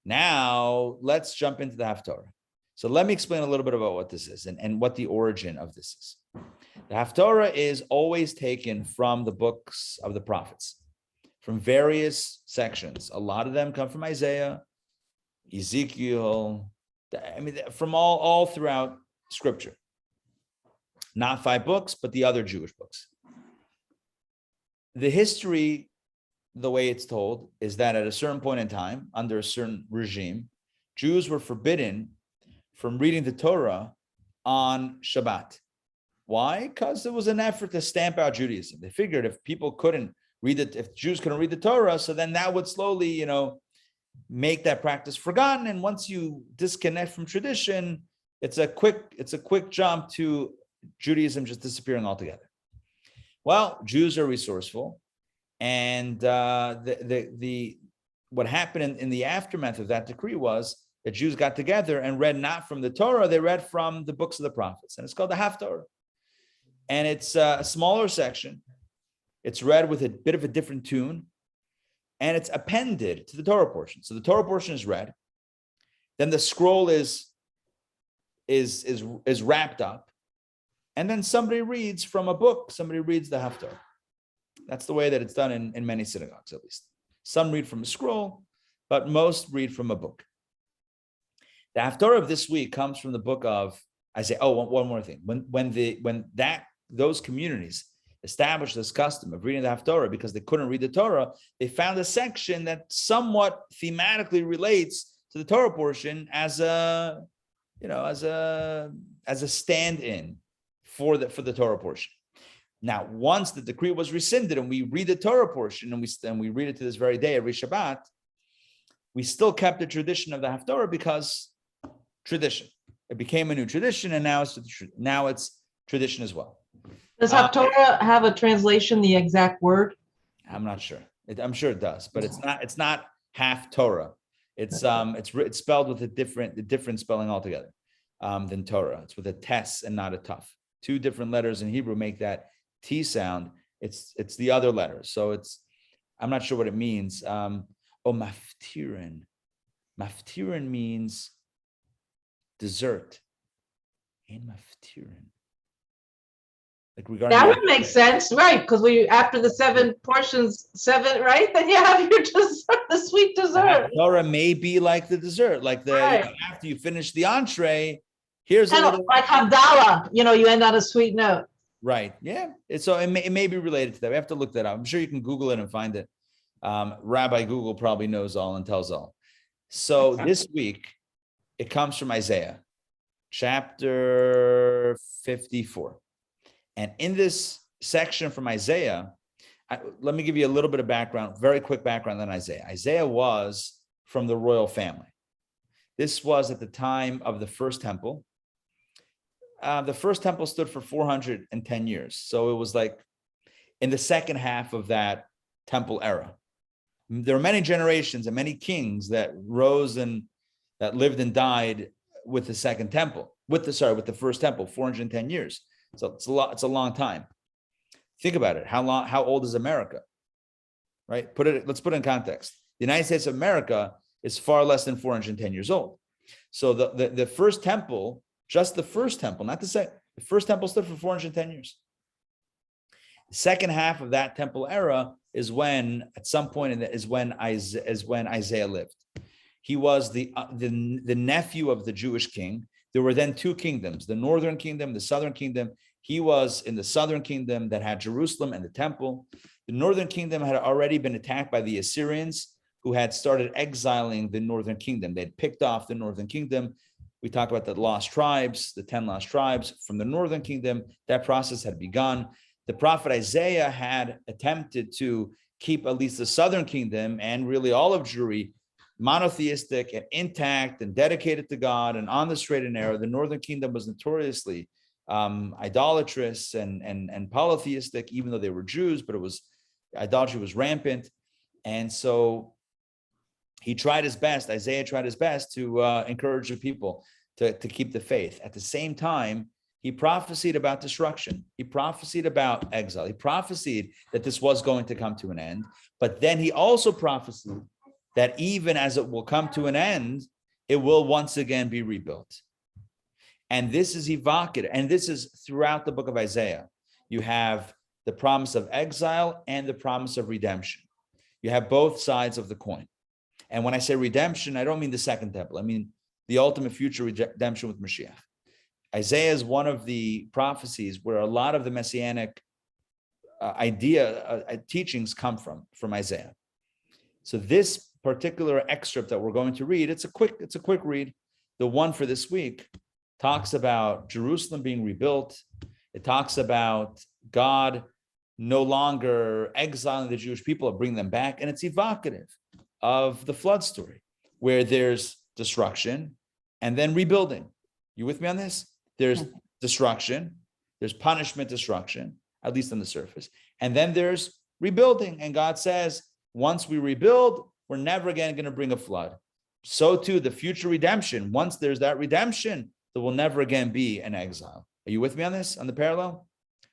[SPEAKER 1] Now let's jump into the Haftar. So let me explain a little bit about what this is and what the origin of this is. The Haftarah is always taken from the books of the prophets, from various sections. A lot of them come from Isaiah, Ezekiel, from all throughout Scripture. Not 5 books, but the other Jewish books. The history, the way it's told, is that at a certain point in time, under a certain regime, Jews were forbidden from reading the Torah on Shabbat. Why? Because it was an effort to stamp out Judaism. They figured if people couldn't read it, if Jews couldn't read the Torah, so then that would slowly, make that practice forgotten. And once you disconnect from tradition, it's a quick jump to Judaism just disappearing altogether. Well, Jews are resourceful, and what happened in the aftermath of that decree was that Jews got together and read not from the Torah, they read from the books of the prophets, and it's called the Haftar. And it's a smaller section. It's read with a bit of a different tune, and it's appended to the Torah portion. So the Torah portion is read, then the scroll is wrapped up, and then somebody reads from a book. Somebody reads the Haftar. That's the way that it's done in many synagogues, at least. Some read from a scroll, but most read from a book. The Haftarah of this week comes from the book of Isaiah. Oh, one more thing. When those communities established this custom of reading the Haftarah because they couldn't read the Torah, they found a section that somewhat thematically relates to the Torah portion as a stand-in for the Torah portion. Now, once the decree was rescinded and we read the Torah portion and we read it to this very day every Shabbat, we still kept the tradition of the Haftarah because tradition. It became a new tradition, and now it's tradition as well.
[SPEAKER 3] Does Haftarah have a translation, the exact word?
[SPEAKER 1] I'm not sure. I'm sure it does, but it's not half Torah. It's spelled with a different spelling altogether than Torah. It's with a tes and not a tuf. 2 different letters in Hebrew make that T sound. It's the other letter. So I'm not sure what it means. Maftirin. Maftirin means dessert. In Maftirin. Like regarding
[SPEAKER 3] that would make sense, right? Because after the 7 portions, right? Then you have your dessert, the sweet dessert.
[SPEAKER 1] Torah may be like the dessert, like after you finish the entree, here's kind a little
[SPEAKER 3] like Havdalah. You end on a sweet note.
[SPEAKER 1] Right. Yeah. It may be related to that. We have to look that up. I'm sure you can Google it and find it. Rabbi Google probably knows all and tells all. So this week, it comes from Isaiah, chapter 54. And in this section from Isaiah, let me give you a little bit of background, very quick background on Isaiah. Isaiah was from the royal family. This was at the time of the first temple. The first temple stood for 410 years. So it was like in the second half of that temple era. There are many generations and many kings that rose and that lived and died with the second temple, with the first temple, 410 years. So it's a long time. Think about it. How old is America? Right? Let's put it in context. The United States of America is far less than 410 years old. So the first temple, just the first temple, not the second, the first temple stood for 410 years. The second half of that temple era is when, at some point is when Isaiah lived. He was the nephew of the Jewish king. There were then 2 kingdoms, the northern kingdom, the southern kingdom. He was in the southern kingdom that had Jerusalem and the temple. The northern kingdom had already been attacked by the Assyrians, who had started exiling the northern kingdom. They'd picked off the northern kingdom. We talk about the lost tribes, the 10 lost tribes from the northern kingdom. That process had begun. The prophet Isaiah had attempted to keep at least the southern kingdom and really all of Jewry monotheistic and intact and dedicated to God and on the straight and narrow. The northern kingdom was notoriously idolatrous and polytheistic, even though they were Jews, but idolatry was rampant. And so he tried his best, Isaiah tried his best to encourage the people to keep the faith. At the same time, he prophesied about destruction. He prophesied about exile. He prophesied that this was going to come to an end. But then he also prophesied that even as it will come to an end, it will once again be rebuilt. And this is evocative. And this is throughout the book of Isaiah. You have the promise of exile and the promise of redemption. You have both sides of the coin. And when I say redemption, I don't mean the second temple. I mean the ultimate future redemption with Mashiach. Isaiah is one of the prophecies where a lot of the messianic teachings come from Isaiah. So this particular excerpt that we're going to read, it's a quick read. The one for this week talks about Jerusalem being rebuilt. It talks about God no longer exiling the Jewish people or bringing them back. And it's evocative of the flood story, where there's destruction and then rebuilding. You with me on this? There's destruction, there's punishment, destruction, at least on the surface. And then there's rebuilding. And God says, once we rebuild, we're never again going to bring a flood. So too, the future redemption, once there's that redemption, there will never again be an exile. Are you with me on this, on the parallel?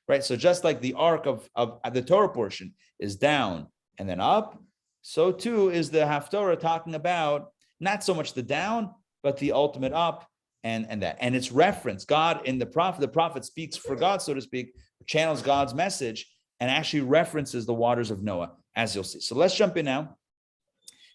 [SPEAKER 1] Right? So just like the arc of the Torah portion is down and then up, so too is the Haftar talking about not so much the down, but the ultimate up and that. And it's reference. God in the prophet speaks for God, so to speak, channels God's message and actually references the waters of Noah, as you'll see. So let's jump in now.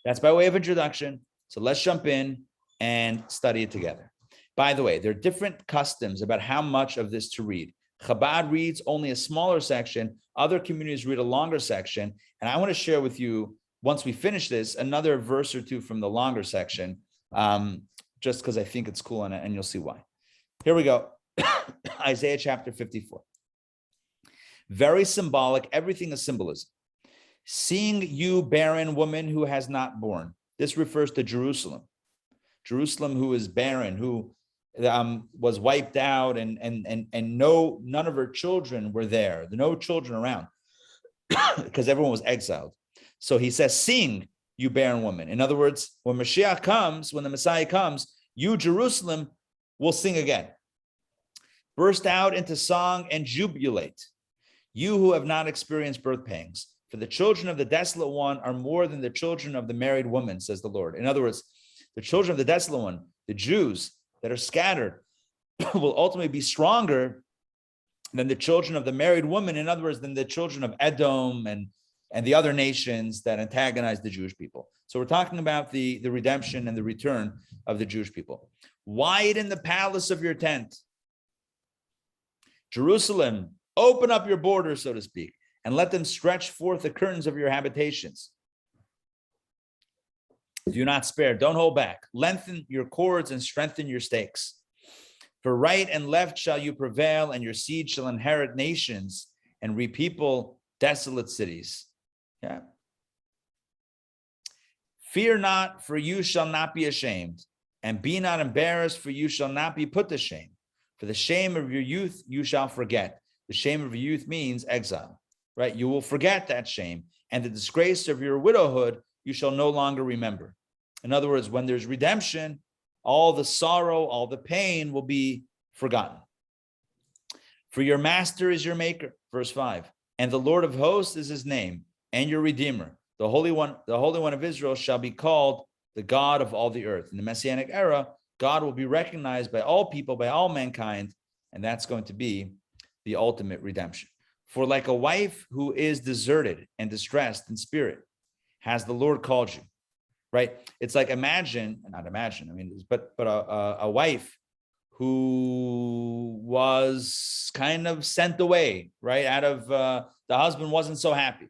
[SPEAKER 1] That's by way of introduction. So let's jump in and study it together. By the way, there are different customs about how much of this to read. Chabad reads only a smaller section. Other communities read a longer section. And I want to share with you, once we finish this, another verse or two from the longer section, just because I think it's cool and you'll see why. Here we go. Isaiah chapter 54. Very symbolic. Everything is symbolism. Seeing you, barren woman who has not borne. This refers to Jerusalem. Jerusalem who is barren, who was wiped out and none of her children were there. There were no children around because everyone was exiled. So he says, sing, you barren woman. In other words, when Mashiach comes, when the Messiah comes, you, Jerusalem, will sing again. Burst out into song and jubilate, you who have not experienced birth pangs. For the children of the desolate one are more than the children of the married woman, says the Lord. In other words, the children of the desolate one, the Jews that are scattered, will ultimately be stronger than the children of the married woman. In other words, than the children of Edom and the other nations that antagonize the Jewish people. So we're talking about the redemption and the return of the Jewish people. Widen the palace of your tent. Jerusalem, open up your borders, so to speak, and let them stretch forth the curtains of your habitations. Do not spare, don't hold back. Lengthen your cords and strengthen your stakes. For right and left shall you prevail, and your seed shall inherit nations and repeople desolate cities. Yeah. Fear not, for you shall not be ashamed, and be not embarrassed, for you shall not be put to shame. For the shame of your youth you shall forget. The shame of your youth means exile, right? You will forget that shame, and the disgrace of your widowhood you shall no longer remember. In other words, when there's redemption, all the sorrow, all the pain will be forgotten. For your master is your maker, verse 5, and the Lord of hosts is his name, and your Redeemer. The Holy One of Israel shall be called the God of all the earth. In the Messianic era, God will be recognized by all people, by all mankind, and that's going to be the ultimate redemption. For like a wife who is deserted and distressed in spirit, has the Lord called you, right? It's like a wife who was kind of sent away, right? Out of the husband wasn't so happy.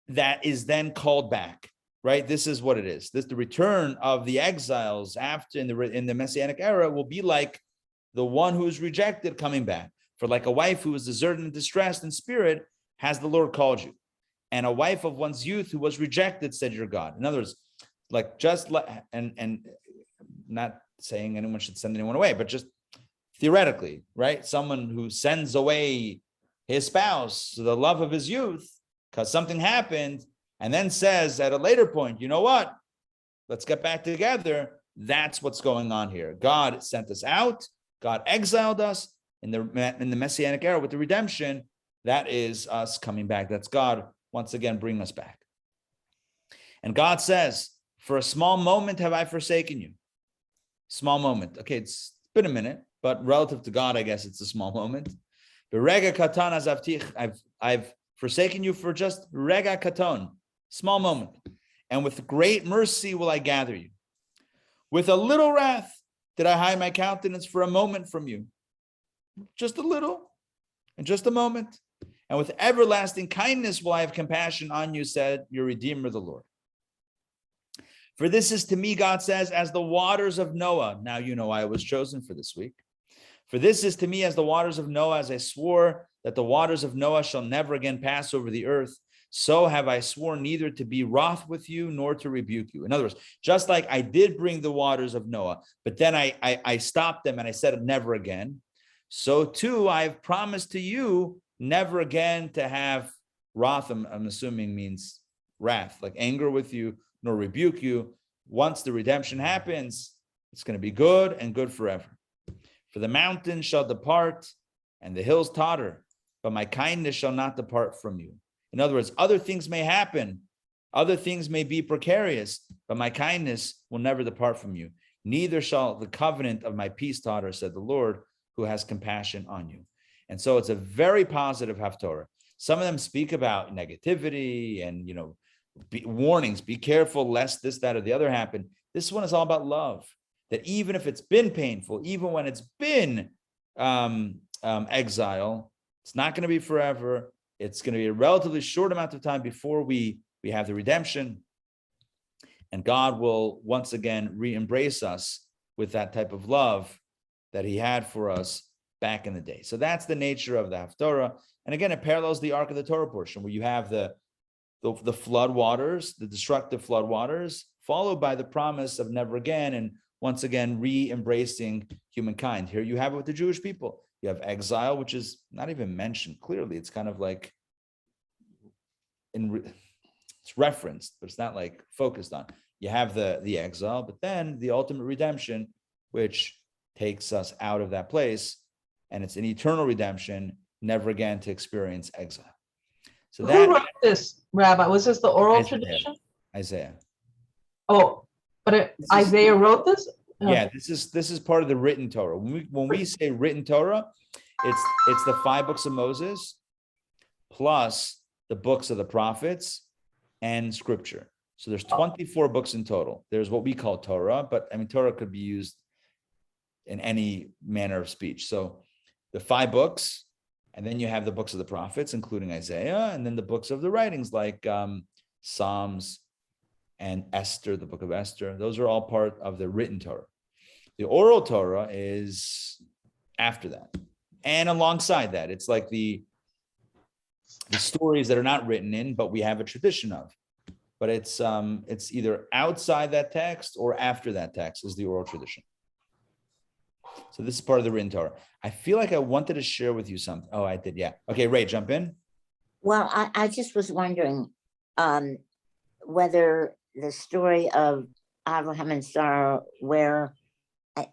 [SPEAKER 1] That is then called back, right? This is what it is. This, the return of the exiles after in the Messianic era will be like the one who is rejected coming back. For like a wife who is deserted and distressed in spirit, has the Lord called you. and a wife of one's youth who was rejected, said your God. In other words, like and not saying anyone should send anyone away, but just theoretically, right? Someone who sends away his spouse, the love of his youth, because something happened, and then says at a later point, you know what? Let's get back together. That's what's going on here. God sent us out. God exiled us in the Messianic era with the redemption. That is us coming back. That's God once again bringing us back. And God says, for a small moment have I forsaken you. Small moment. Okay, it's been a minute, but relative to God, I guess it's a small moment. The rega katan azavtich, I've forsaken you for just rega katon, small moment. And with great mercy will I gather you. With a little wrath did I hide my countenance for a moment from you. Just a little, and just a moment. And with everlasting kindness will I have compassion on you, said your Redeemer, the Lord. For this is to me, God says, as the waters of Noah. Now you know I was chosen for this week. For this is to me as the waters of Noah, as I swore that the waters of Noah shall never again pass over the earth. So have I sworn neither to be wroth with you nor to rebuke you. In other words, just like I did bring the waters of Noah, but then I stopped them and I said never again. So too, I've promised to you never again to have wrath, I'm assuming means wrath, like anger with you, nor rebuke you. Once the redemption happens, it's going to be good and good forever. For the mountains shall depart and the hills totter, but my kindness shall not depart from you. In other words, other things may happen, other things may be precarious, but my kindness will never depart from you. Neither shall the covenant of my peace totter, said the Lord, who has compassion on you. And so it's a very positive Haftarah. Some of them speak about negativity and, warnings, be careful lest this, that, or the other happen. This one is all about love, that even if it's been painful, even when it's been exile, it's not going to be forever. It's going to be a relatively short amount of time before we have the redemption. And God will once again re-embrace us with that type of love that he had for us back in the day. So that's the nature of the Haftarah. And again, it parallels the Ark of the Torah portion, where you have the flood waters, the destructive flood waters, followed by the promise of never again, and once again re-embracing humankind. Here you have it with the Jewish people. You have exile, which is not even mentioned clearly. It's kind of like it's referenced, but it's not like focused on. You have the exile, but then the ultimate redemption, which takes us out of that place, and it's an eternal redemption, never again to experience exile. So that,
[SPEAKER 3] who wrote this, Rabbi? Was this the oral
[SPEAKER 1] Isaiah.
[SPEAKER 3] tradition?
[SPEAKER 1] Isaiah.
[SPEAKER 3] Oh, but Isaiah wrote this?
[SPEAKER 1] Yeah, this is part of the written Torah. When we say written Torah, it's the 5 books of Moses plus the books of the prophets and scripture. So there's 24 books in total. There's what we call Torah, but I mean Torah could be used in any manner of speech. So the 5 books, and then you have the books of the prophets, including Isaiah, and then the books of the writings like Psalms and Esther, the book of Esther. Those are all part of the written Torah. The oral Torah is after that. And alongside that, it's like the stories that are not written in, but we have a tradition of. But it's either outside that text or after that text is the oral tradition. So this is part of the written Torah. I feel like I wanted to share with you something. Oh, I did. Yeah. Okay, Ray, jump in.
[SPEAKER 2] Well, I just was wondering whether the story of Abraham and Sarah, where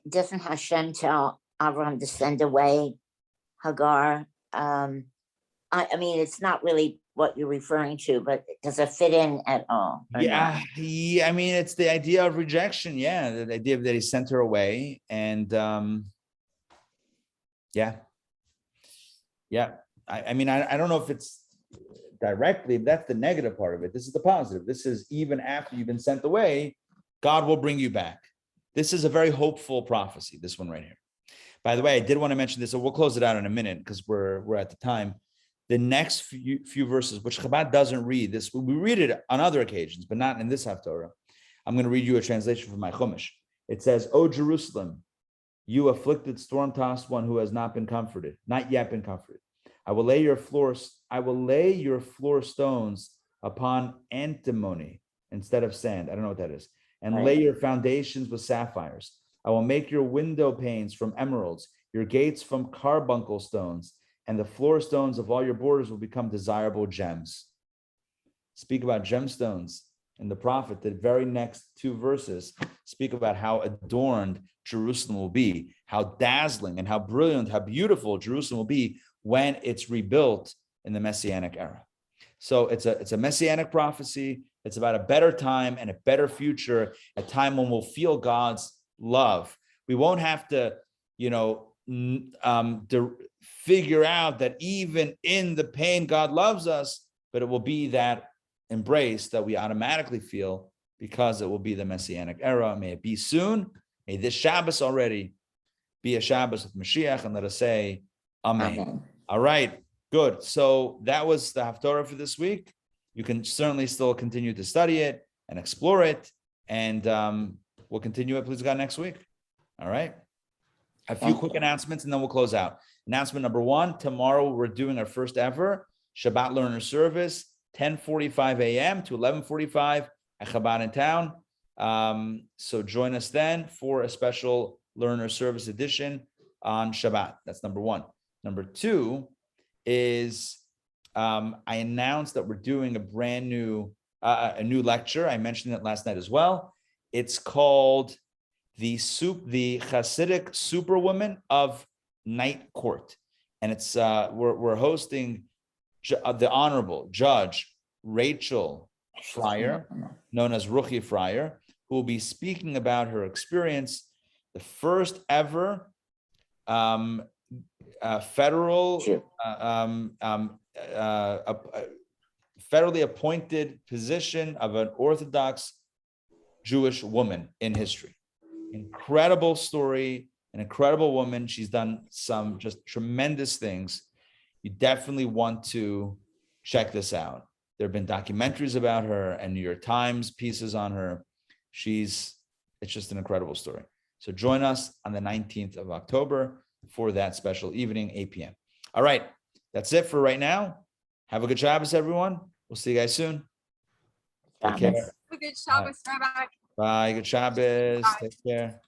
[SPEAKER 2] doesn't Hashem tell Abraham to send away Hagar? I mean, it's not really what you're referring to, but does it fit in at all?
[SPEAKER 1] Yeah, I mean, it's the idea of rejection. Yeah, the idea that he sent her away, and yeah. I mean, I don't know if it's directly, that's the negative part of it. This is the positive. This is even after you've been sent away, God will bring you back. This is a very hopeful prophecy, this one right here. By the way, I did want to mention this, so we'll close it out in a minute because we're at the time. The next few verses, which Chabad doesn't read, this we read it on other occasions, but not in this Haftarah. I'm going to read you a translation from my Chumash. It says, "O Jerusalem, you afflicted, storm-tossed one who has not been comforted, not yet been comforted. I will lay your floor stones upon antimony instead of sand. I don't know what that is. And
[SPEAKER 2] Right.
[SPEAKER 1] lay your foundations with sapphires. I will make your window panes from emeralds, your gates from carbuncle stones, and the floor stones of all your borders will become desirable gems. Speak about gemstones in the prophet. The very next two verses speak about how adorned Jerusalem will be, how dazzling and how brilliant, how beautiful Jerusalem will be when it's rebuilt in the Messianic era. So it's a Messianic prophecy. It's about a better time and a better future, a time when we'll feel God's love. We won't have to, figure out that even in the pain, God loves us, but it will be that embrace that we automatically feel because it will be the Messianic era. May it be soon. May this Shabbos already be a Shabbos with Mashiach, and let us say Amen.
[SPEAKER 2] Amen.
[SPEAKER 1] All right, good. So that was the Haftarah for this week. You can certainly still continue to study it and explore it, and we'll continue it, please God, next week. All right. A few quick announcements, and then we'll close out. Announcement number one, tomorrow we're doing our first ever Shabbat Learner Service, 10:45 a.m. to 11:45 at Chabad Intown. So join us then for a special Learner Service edition on Shabbat. That's number one. Number two is I announced that we're doing a brand new lecture. I mentioned it last night as well. It's called the Hasidic Superwoman of Night Court, and it's we're hosting the Honorable Judge Rachel Fryer, known as Ruchi Fryer, who will be speaking about her experience, the first ever federally appointed position of an Orthodox Jewish woman in history. Incredible story, an incredible woman. She's done some just tremendous things. You definitely want to check this out. There have been documentaries about her and New York Times pieces on her. It's just an incredible story. So join us on the 19th of October for that special evening, 8 p.m. All right, that's it for right now. Have a good Shabbos, everyone. We'll see you guys soon. Take care.
[SPEAKER 2] Shabbos.
[SPEAKER 5] Have a good Shabbos, Rabbi.
[SPEAKER 1] Bye. Good Shabbos.
[SPEAKER 5] Bye.
[SPEAKER 1] Take care.